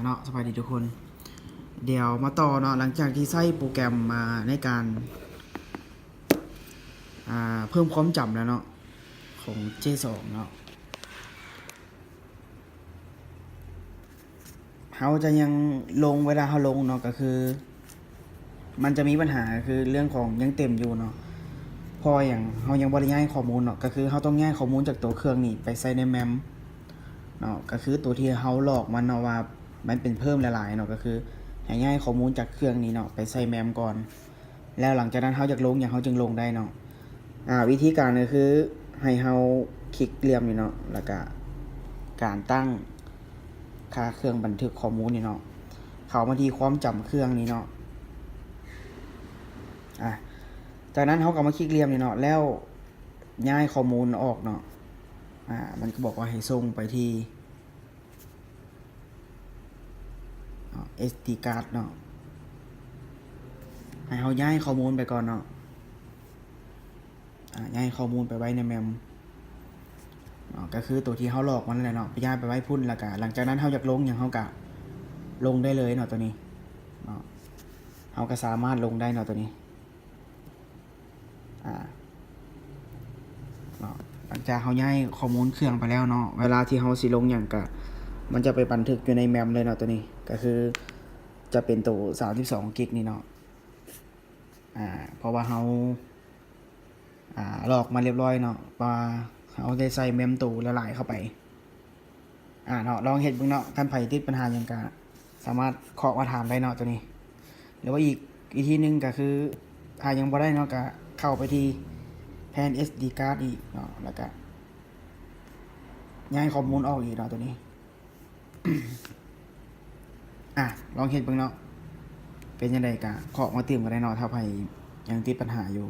เนาะสวัสดีทุกคนเดี๋ยวมาต่อเนาะหลังจากที่ใช้โปรแกรมมาในการเพิ่มความจำแล้วเนาะของ J2 เนาะเขาจะยังลงเวลาเขาลงเนาะก็คือมันจะมีปัญหาคือเรื่องของยังเต็มอยู่เนาะพออย่างเขายังบริย้ายข้อมูลเนาะก็คือเขาต้องย้ายข้อมูลจากตัวเครื่องนี้ไปใส่ในแมมเนาะก็คือตัวที่เขาหลอกมันเนาะว่ามันเป็นเพิ่มหลายๆเนาะก็คือให้ย้ายข้อมูลจากเครื่องนี้เนาะไปใส่แมมก่อนแล้วหลังจากนั้นเขาจะลงอย่างเขาจึงลงได้เนาะวิธีการก็คือให้เขาคลิกเหลี่ยมนี่เนาะแล้วก็การตั้งค่าเครื่องบันทึกข้อมูลนี่เนาะเข้ามาที่ความจำเครื่องนี่เนาะจากนั้นเขาก็มาคลิกเหลี่ยมนี่เนาะแล้วย้ายข้อมูลออกเนาะมันก็บอกว่าให้ส่งไปที่SD card เนาะให้เขาย้ายข้อมูลไปก่อนเนาะย้ายข้อมูลไปไว้ในแมมก็คือตัวที่เขาหลอกมันแหละเนาะไปย้ายไปไว้พุ่นแล้วก็หลังจากนั้นเขาอยากลงอย่างเขากะลงได้เลยเนาะตัวนี้เนาะเขาก็สามารถลงได้เนาะตัวนี้เนาะหลังจากเขาย้ายข้อมูลเครื่องไปแล้วเนาะเวลาที่เขาสิลงอย่างกะมันจะไปบันทึกอยู่ในแมมเลยเนาะตัวนี้ก็คือจะเป็นตัว32กิกนี่เนาะเพราะว่าเขาหลอกมาเรียบร้อยเนาะว่าเขาได้ใส่เมมตูละลายเข้าไปเนาะลองเห็นเบิ่งเนาะท่านไผติดปัญหาอย่างกะสามารถเคาะมาถามได้เนาะตัวนี้หรือว่าอีกวิธีนึงก็คือถ้ายังบ่ได้เนาะก็เข้าไปที่แผน SD card อีกเนาะแล้วก็ย้ายข้อมูลออกอีกเนาะตัวนี้ ลองเห็นเบิ่งเนาะเป็นยังไงก็เคาะมาเติมกันได้เนาะถ้าไผยังติดปัญหาอยู่